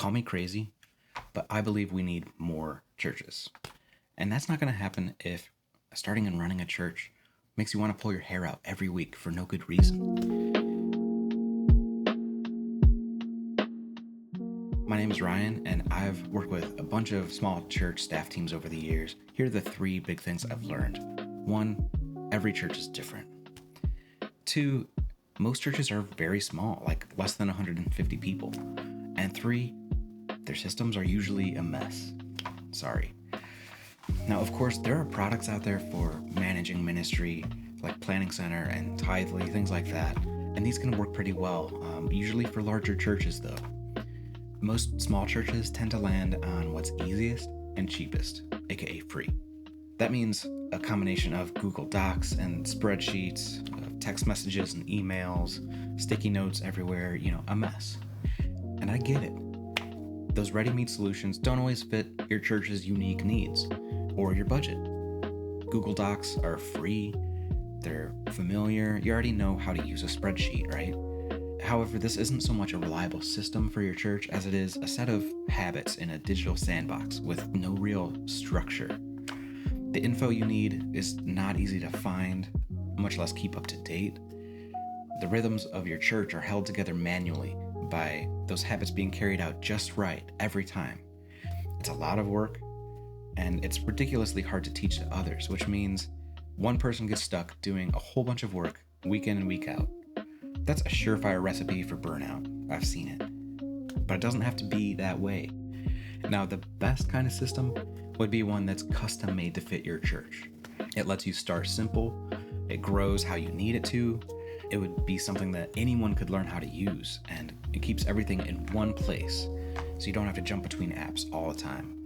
Call me crazy, but I believe we need more churches. And that's not going to happen if starting and running a church makes you want to pull your hair out every week for no good reason. My name is Ryan, and I've worked with a bunch of small church staff teams over the years. Here are the three big things I've learned. 1, every church is different. 2, most churches are very small, like less than 150 people. And 3, their systems are usually a mess. Sorry. Now, of course, there are products out there for managing ministry, like Planning Center and Tithely, things like that. And these can work pretty well, usually for larger churches, though. Most small churches tend to land on what's easiest and cheapest, aka free. That means a combination of Google Docs and spreadsheets, text messages and emails, sticky notes everywhere, a mess. And I get it. Those ready-made solutions don't always fit your church's unique needs or your budget. Google Docs are free, they're familiar, you already know how to use a spreadsheet, right? However, this isn't so much a reliable system for your church as it is a set of habits in a digital sandbox with no real structure. The info you need is not easy to find, much less keep up to date. The rhythms of your church are held together manually by those habits being carried out just right every time. It's a lot of work, and it's ridiculously hard to teach to others, which means one person gets stuck doing a whole bunch of work week in and week out. That's a surefire recipe for burnout. I've seen it. But it doesn't have to be that way. Now, the best kind of system would be one that's custom made to fit your church. It lets you start simple, it grows how you need it to, it would be something that anyone could learn how to use, and it keeps everything in one place, so you don't have to jump between apps all the time.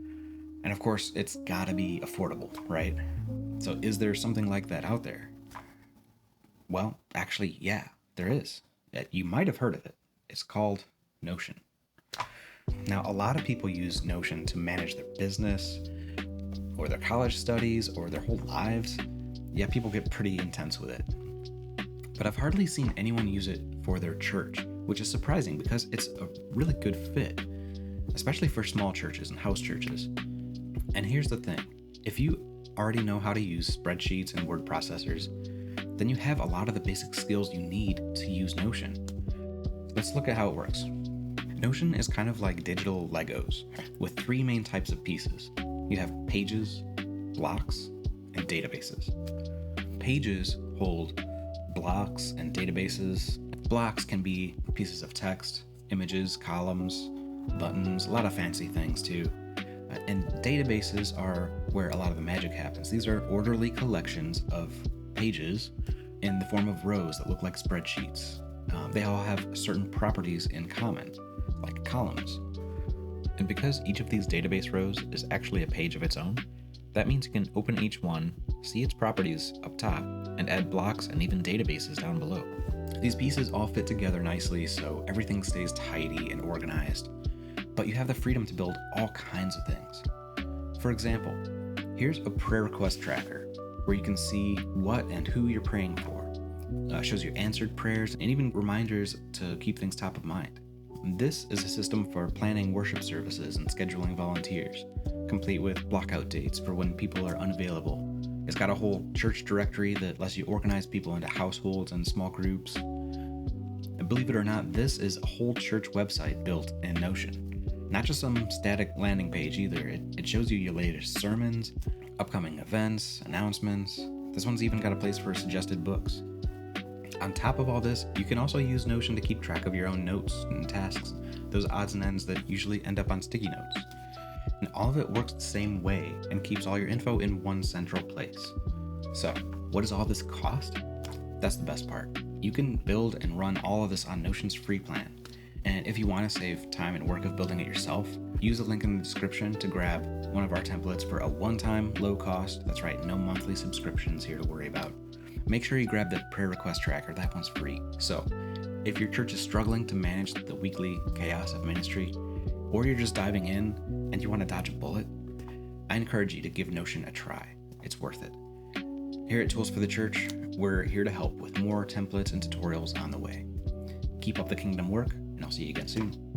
And of course, it's gotta be affordable, right? So is there something like that out there? Well, actually, yeah. There is. You might have heard of it. It's called Notion. Now, a lot of people use Notion to manage their business, or their college studies, or their whole lives. Yeah, people get pretty intense with it. But I've hardly seen anyone use it for their church, which is surprising because it's a really good fit, especially for small churches and house churches. And here's the thing. If you already know how to use spreadsheets and word processors, then you have a lot of the basic skills you need to use Notion. Let's look at how it works. Notion is kind of like digital Legos with 3 main types of pieces. You have pages, blocks, and databases. Pages hold blocks and databases. Blocks can be pieces of text, images, columns, buttons, a lot of fancy things too. And databases are where a lot of the magic happens. These are orderly collections of pages in the form of rows that look like spreadsheets. They all have certain properties in common, like columns. And because each of these database rows is actually a page of its own, that means you can open each one, see its properties up top, and add blocks and even databases down below. These pieces all fit together nicely so everything stays tidy and organized, but you have the freedom to build all kinds of things. For example, here's a prayer request tracker, where you can see what and who you're praying for. Shows you answered prayers and even reminders to keep things top of mind. This is a system for planning worship services and scheduling volunteers, complete with blockout dates for when people are unavailable. It's got a whole church directory that lets you organize people into households and small groups. And believe it or not, this is a whole church website built in Notion. Not just some static landing page either. It shows you your latest sermons, upcoming events, announcements. This one's even got a place for suggested books. On top of all this, you can also use Notion to keep track of your own notes and tasks, those odds and ends that usually end up on sticky notes. And all of it works the same way and keeps all your info in one central place. So, what does all this cost? That's the best part. You can build and run all of this on Notion's free plan. And if you want to save time and work of building it yourself, use the link in the description to grab one of our templates for a one-time, low cost, that's right, no monthly subscriptions here to worry about. Make sure you grab the prayer request tracker, that one's free. So, if your church is struggling to manage the weekly chaos of ministry, or you're just diving in and you want to dodge a bullet, I encourage you to give Notion a try. It's worth it. Here at Tools for the Church, we're here to help with more templates and tutorials on the way. Keep up the kingdom work, and I'll see you again soon.